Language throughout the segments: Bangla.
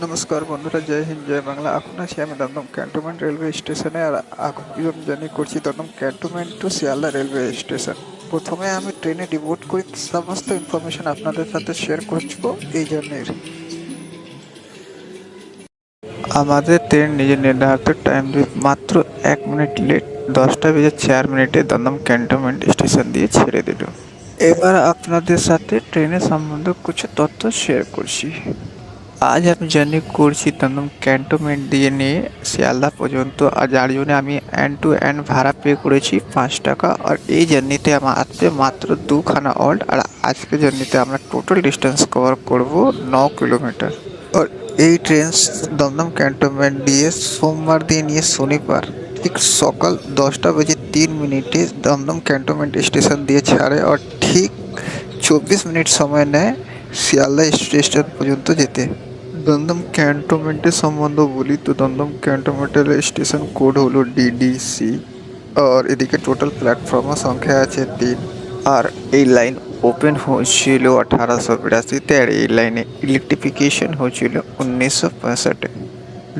নমস্কার বন্ধুরা, জয় হিন্দ, জয় বাংলা। এখন আছি আমি দমদম ক্যান্টনমেন্ট রেলওয়ে স্টেশনে। আর এখন জার্নি করছি Dum Dum cantonment to Sealdah railway station. প্রথমে আমি ট্রেনে ডিবোর্ড করি, সমস্ত ইনফরমেশন আপনাদের সাথে শেয়ার করব এই জার্নির। আমাদের ট্রেন নিজের নির্ধারিত টাইম দিয়ে মাত্র 1 মিনিট লেট, 10টা বেজে 4 মিনিটে দমদম ক্যান্টনমেন্ট স্টেশন দিয়ে ছেড়ে দিল। এবার আপনাদের সাথে ট্রেনের সম্বন্ধে কিছু তথ্য শেয়ার করছি। আজ আমি জার্নি করছি দমদম ক্যান্টনমেন্ট দিয়ে নিয়ে শিয়ালদা পর্যন্ত, আর যার জন্য আমি এন্ড টু এন্ড ভাড়া পে করেছি 5 টাকা। আর এই জার্নিতে আমার আসবে মাত্র 2খানা অল্ট। আর আজকে জার্নিতে আমরা টোটাল ডিস্টেন্স কভার করব 9 কিলোমিটার। আর এই ট্রেন দমদম ক্যান্টনমেন্ট দিয়ে সোমবার দিয়ে নিয়ে শনিবার ঠিক সকাল 10টা বেজে 3 মিনিটে দমদম ক্যান্টনমেন্ট স্টেশন দিয়ে ছাড়ে। আর ঠিক 24 মিনিট সময় নেয় শিয়ালদা স্টেশন পর্যন্ত যেতে। দমদম ক্যান্টনমেন্টের সম্বন্ধে বলি তো দমদম ক্যান্টনমেন্টের স্টেশন কোড হলো DDC। আর এদিকে টোটাল প্ল্যাটফর্মের সংখ্যা আছে 3। আর এই লাইন ওপেন হয়েছিল 1882-তে, আর এই লাইনে ইলেকট্রিফিকেশন হয়েছিল 1965-এ।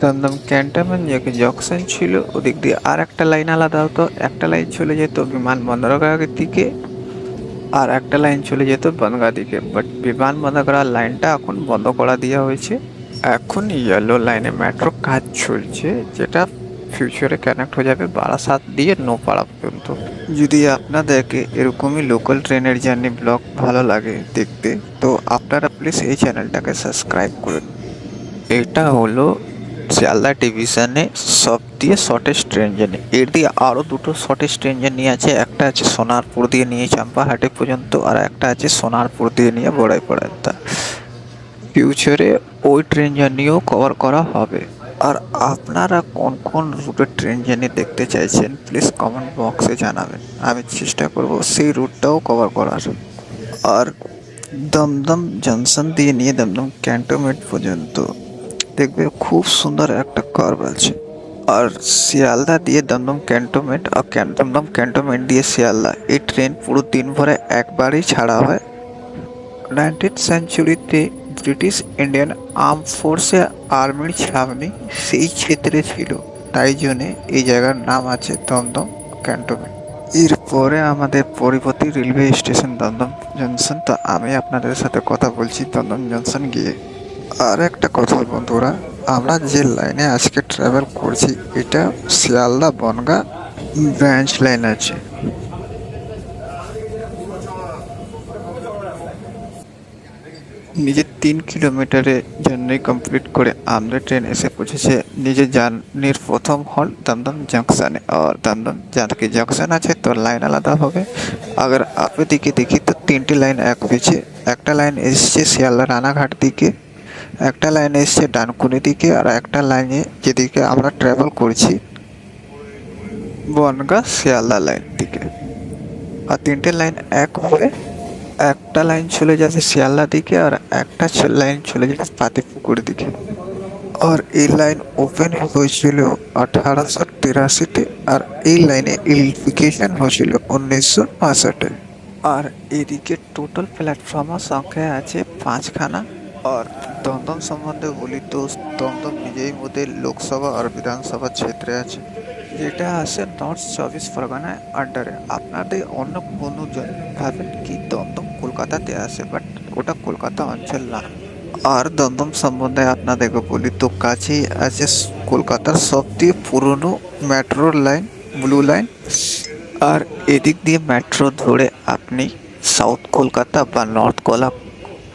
দমদম ক্যান্টনমেন্ট যে জংশন ছিল ওদিক দিয়ে আর একটা লাইন আলাদা হতো। একটা লাইন চলে যেত বিমান বন্দরগাহের দিকে, আর একটা লাইন চলে যেত বনগাঁ দিকে। বাট বিমান বন্দরগাহ লাইনটা এখন বন্ধ করা দেওয়া হয়েছে। এখন ইয়েলো লাইনে মেট্রো কাজ চলছে, যেটা ফিউচারে কানেক্ট হয়ে যাবে বারাসাত দিয়ে নোপাড়া পর্যন্ত। যদি আপনাদেরকে এরকমই লোকাল ট্রেনের জার্নি ব্লগ ভালো লাগে দেখতে, তো আপনারা প্লিজ এই চ্যানেলটাকে সাবস্ক্রাইব করুন। এটা হলো শিয়ালদা ডিভিশনে সব দিয়ে শর্টেস্ট ট্রেন জার্নি। এর দিয়ে আরও দুটো শর্টেস্ট ট্রেন জার্নি আছে। একটা আছে সোনারপুর দিয়ে নিয়ে চাম্পাহাটি পর্যন্ত, আর একটা আছে সোনারপুর দিয়ে নিয়ে বড়াইপাড়া। ফিউচারে ওই ট্রেন জার্নিও কভার করা হবে। আর আপনারা কোন কোন রুটের ট্রেন জার্নি দেখতে চাইছেন প্লিজ কমেন্ট বক্সে জানাবেন, আমি চেষ্টা করব সেই রুটটাও কভার করার। আর দমদম জংশন দিয়ে নিয়ে দমদম ক্যান্টনমেন্ট পর্যন্ত দেখবে খুব সুন্দর একটা কার্ভ আছে। আর শিয়ালদা দিয়ে দমদম ক্যান্টনমেন্ট আর দমদম ক্যান্টনমেন্ট দিয়ে শিয়ালদা, এই ট্রেন পুরো দিন ভরে একবারই ছাড়া হয়। 19th সেঞ্চুরিতে ব্রিটিশ ইন্ডিয়ান আর্ম ফোর্সে আর্মির ছাউনি সেই ক্ষেত্রে ছিল, তাই জন্যে এই জায়গার নাম আছে দমদম ক্যান্টনমেন্ট। এরপরে আমাদের পরবর্তী রেলওয়ে স্টেশন দমদম জংশন। তো আমি আপনাদের সাথে কথা বলছি দমদম জংশন গিয়ে। আর একটা কথা বন্ধুরা, আমরা যে লাইনে আজকে ট্রাভেল করছি এটা শিয়ালদা বনগাঁ ব্রাঞ্চ লাইন আছে। নিজের 3 কিলোমিটারের জার্নি কমপ্লিট করে আমাদের ট্রেন এসে পৌঁছেছে নিজের জার্নির প্রথম হল দমদম জংশনে। আর দমদম যাতে জংশন আছে তো লাইন আলাদা হবে। अगर आप দিকে দেখি তো 3টি লাইন এক হয়েছে। একটা লাইন এসছে শিয়ালদা রানাঘাট দিকে, একটা লাইন এসছে ডানকুনি দিকে, আর একটা লাইনে যেদিকে আমরা ট্রাভেল করছি বনগাঁ শিয়ালদা লাইন দিকে। আর 3টে লাইন এক হয়ে একটা লাইন চলে যাবে শিয়ালদা দিকে, আর একটা লাইন চলে যাবে পাতিপুকুর দিকে। আর এই লাইন ওপেন হয়েছিল 1883-তে, আর এই লাইনে ইলেকট্রিফিকেশন হয়েছিল 1965-এ। আর এদিকে টোটাল প্ল্যাটফর্মের সংখ্যা আছে 5খানা। আর দমদম সম্বন্ধে বলি তো দমদম নিজেই মধ্যে লোকসভা আর বিধানসভা ক্ষেত্রে আছে, যেটা আছে নর্থ 24 পরগনায় আন্ডারে। আপনাদের অন্য কোনো ভাবেন কি দমদম কলকাতাতে আছে, বাট ওটা কলকাতা অঞ্চল না। আর দমদম সম্বন্ধে আপনাদেরকে বলি তো কাছেই আছে কলকাতার সবথেকে পুরনো মেট্রো লাইন ব্লু লাইন। আর এদিক দিয়ে মেট্রো ধরে আপনি সাউথ কলকাতা বা নর্থ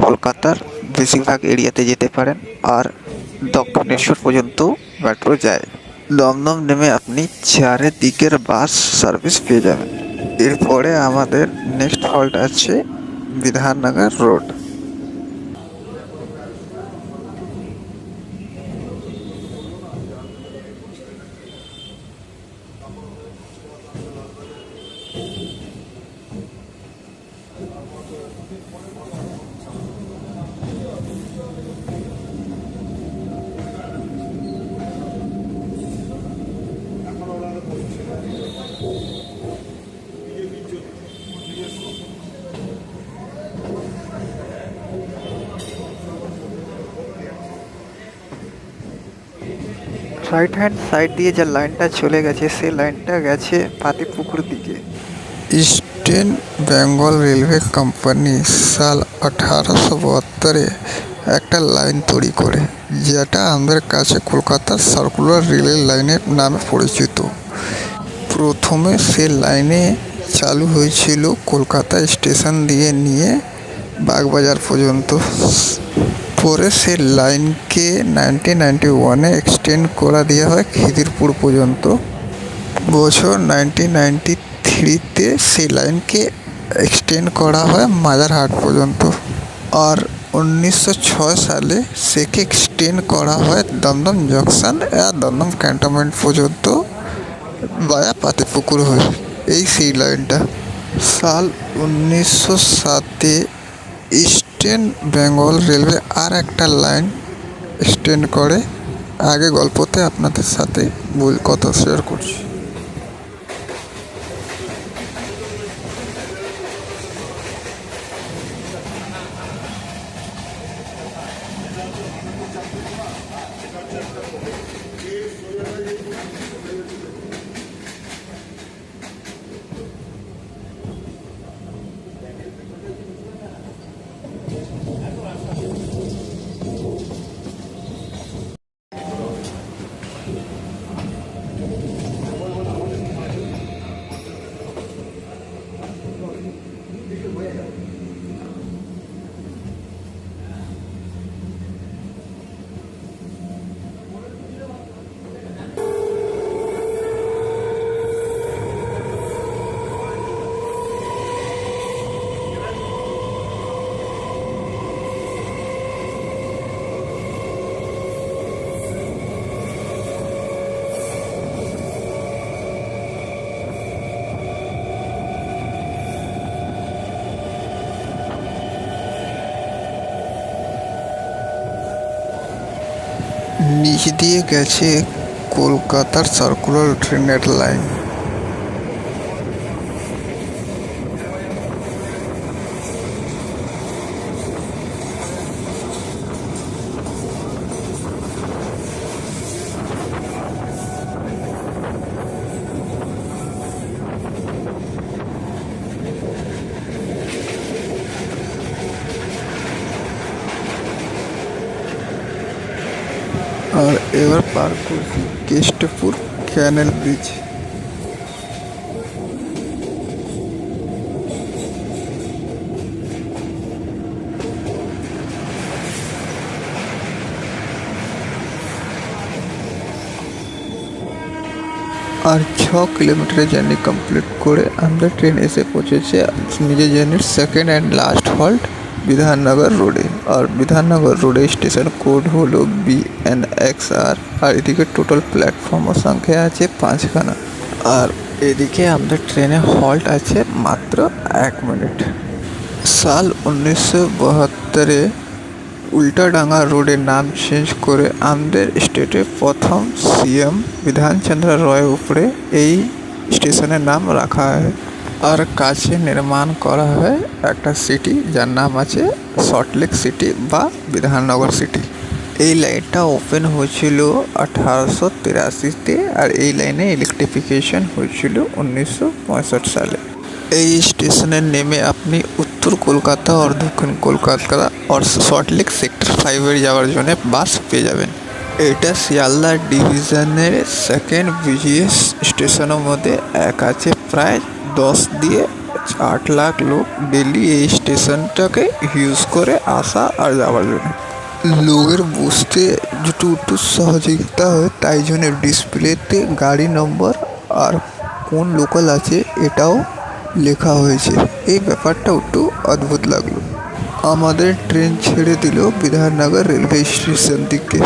কলকাতার বেশিরভাগ এরিয়াতে যেতে পারেন। আর দক্ষিণেশ্বর পর্যন্ত মেট্রো যায়। দমদম নেমে আপনি চারিদিকের বাস সার্ভিস পেয়ে যাবেন। এরপরে আমাদের নেক্সট হল্ট আছে Bidhannagar road. Right hand side দিয়ে যে লাইনটা চলে গেছে সেই লাইনটা গেছে পাতিপুকুর দিকে। ইস্টার্ন বেঙ্গল রেলওয়ে কোম্পানি সাল 1872-এ একটা লাইন তৈরি করে, যেটা আমাদের কাছে কলকাতার সার্কুলার রেলের লাইনের নামে পরিচিত। প্রথমে সে লাইনে চালু হয়েছিল কলকাতা স্টেশন দিয়ে নিয়ে বাগবাজার পর্যন্ত। পরে সে লাইনকে 1991-এ এক্সটেন্ড করা দেওয়া হয় খিদিরপুর পর্যন্ত। বছর 1993-তে সেই লাইনকে এক্সটেন্ড করা হয় মাজারহাট পর্যন্ত। আর 1906 সালে সেকে এক্সটেন্ড করা হয় দমদম জংশন আর দমদম ক্যান্টনমেন্ট পর্যন্ত বায়া পাতিপুকুর হয়ে। এই সেই লাইনটা। সাল 1907-এ ইস্টার্ন বেঙ্গল রেলওয়ে আর একটা লাইন এক্সটেন্ড করে। আগে গল্পতে আপনাদের সাথে কথা শেয়ার করছি। নিচ দিয়ে গেছে কলকাতার সার্কুলার ট্রেনের লাইন। আর এবার পার করছি কেষ্টপুর ক্যানেল ব্রিজ। আর 6 কিলোমিটারের জার্নি কমপ্লিট করে আমরা ট্রেন এসে পৌঁছেছে নিজের জার্নির second and last halt Bidhannagar রোডে। আর বিধাননগর রোডে স্টেশন কোড হলো BNXR। আর এদিকে টোটাল প্ল্যাটফর্মের সংখ্যা আছে 5খানা। আর এদিকে আমাদের ট্রেনে হল্ট আছে মাত্র 1 মিনিট। সাল 1972-এ উল্টাডাঙ্গা রোডের নাম চেঞ্জ করে আমাদের স্টেটের প্রথম CM বিধানচন্দ্র রয়ের উপরে এই স্টেশনের নাম রাখা হয়। আর কাছে নির্মাণ করা হয় একটা সিটি যার নাম আছে সল্টলেক সিটি বা বিধাননগর সিটি। এই লাইনটা ওপেন হয়েছিল 1883-তে। আর এই লাইনে ইলেকট্রিফিকেশন হয়েছিল 1965 সালে। এই স্টেশনে নেমে আপনি উত্তর কলকাতা আর দক্ষিণ কলকাতা আর সল্টলেক সেক্টর 5-এর যাওয়ার জন্য বাস পেয়ে যাবেন। এটা শিয়ালদা ডিভিশনের সেকেন্ড বিজিএস স্টেশনের মধ্যে এক আছে। প্রায় 10 দিয়ে 8 লাখ লোক ডেলি এই স্টেশনটাকে ইউজ করে আসা আর যাওয়ার জন্য। লোকের বুঝতে একটু সহযোগিতা হয়, তাই জন্য ডিসপ্লেতে গাড়ি নম্বর আর কোন লোকাল আছে এটাও লেখা হয়েছে। এই ব্যাপারটা একটু অদ্ভুত লাগলো। আমাদের ট্রেন ছেড়ে দিল বিধাননগর রেলওয়ে স্টেশন দিকে।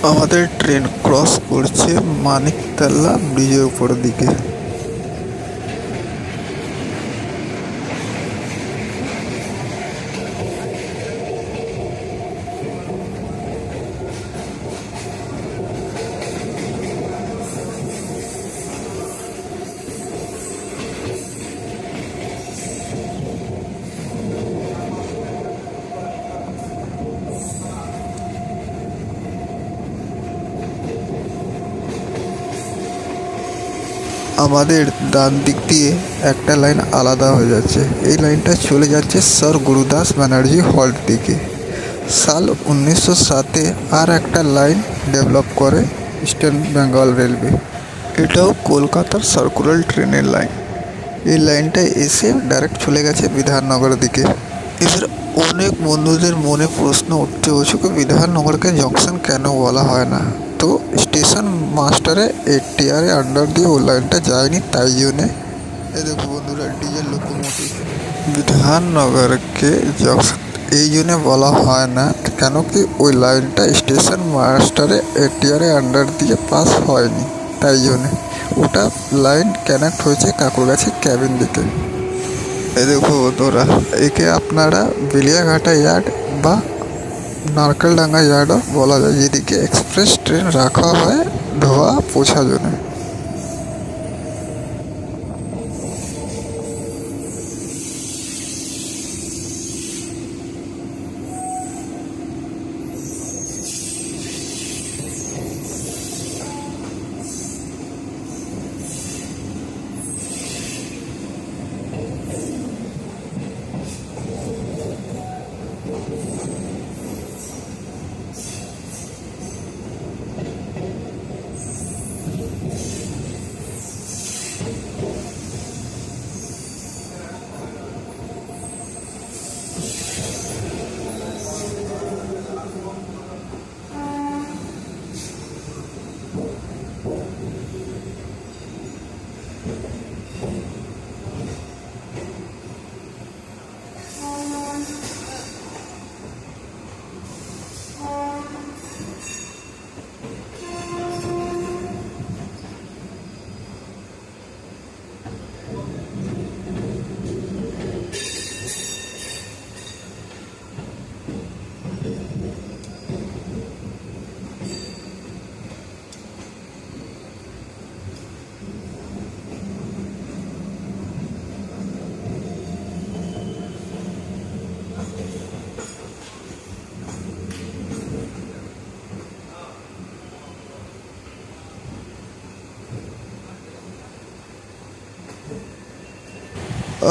আমাদের ট্রেন ক্রস করছে মানিকতলা ব্রিজের উপর দিকে। আমাদের ডান দিক দিয়ে একটা লাইন আলাদা হয়ে যাচ্ছে। এই লাইনটা চলে যাচ্ছে স্যার গুরুদাস ব্যানার্জি হল্ট দিকে। সাল 1907-এ আর একটা লাইন ডেভেলপ করে ইস্টার্ন বেঙ্গল রেলওয়ে। এটাও কলকাতার সার্কুলার ট্রেনের লাইন। এই লাইনটা এসে ডাইরেক্ট চলে গেছে বিধাননগর দিকে। এবার অনেক বন্ধুদের মনে প্রশ্ন উঠতে হচ্ছে কি বিধাননগরকে জংশন কেন বলা হয় না। তো স্টেশন মাস্টারে এটিআর আন্ডার দিয়ে ওই লাইনটা যায়নি, তাই জন্যে এই দেখো বন্ধুরা ডিজেল লোকোমোটিভ। বিধাননগরকে জংশন এই জন্যে বলা হয় না কেন কি ওই লাইনটা স্টেশন মাস্টারে এটিআর আন্ডার দিয়ে পাস হয়নি, তাই জন্যে ওটা লাইন কানেক্ট হয়েছে কাকুরগাছি ক্যাবিন দিকে। এই দেখো বন্ধুরা, একে আপনারা বেলিয়াঘাটা ইয়ার্ড বা নারকেলডাঙ্গা ইয়ার্ডও বলা যায়, যেদিকে এক্সপ্রেস ট্রেন রাখা হয় ধোয়া পোছার জন্য।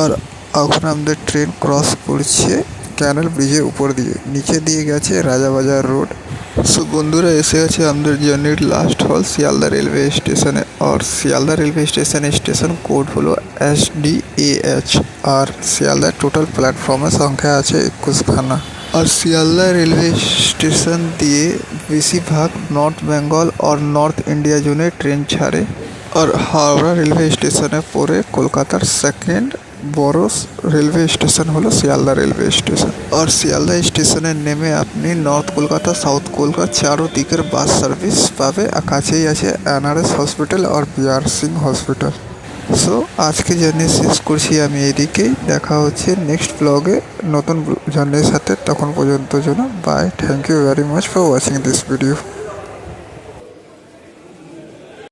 আর এখন আমাদের ট্রেন ক্রস করছে ক্যানেল ব্রিজের উপর দিয়ে, নিচে দিয়ে গেছে রাজাবাজার রোড। সো বন্ধুরা এসে গেছে আমাদের জার্নির লাস্ট হল শিয়ালদা রেলওয়ে স্টেশনে। আর শিয়ালদা রেলওয়ে স্টেশন কোড হলো SDAH। আর শিয়ালদার টোটাল প্ল্যাটফর্মের সংখ্যা আছে 21খানা। আর শিয়ালদা রেলওয়ে স্টেশন দিয়ে বেশিরভাগ নর্থ বেঙ্গল আর নর্থ ইন্ডিয়া জোনে ট্রেন ছাড়ে। আর হাওড়া রেলওয়ে স্টেশনের পরে কলকাতার সেকেন্ড বড় রেলওয়ে স্টেশন হলো শিয়ালদা রেলওয়ে স্টেশন। আর শিয়ালদা স্টেশনে নেমে আপনি নর্থ কলকাতা, সাউথ কলকাতা চারো দিকের বাস সার্ভিস পাবে। আর কাছেই আছে NRS হসপিটাল আর BR সিং হসপিটাল। সো আজকে জার্নি শেষ করছি আমি এদিকেই। দেখা হচ্ছে নেক্সট ব্লগে নতুন জার্নির সাথে, তখন পর্যন্ত জন্য bye. Thank you very much for watching this video.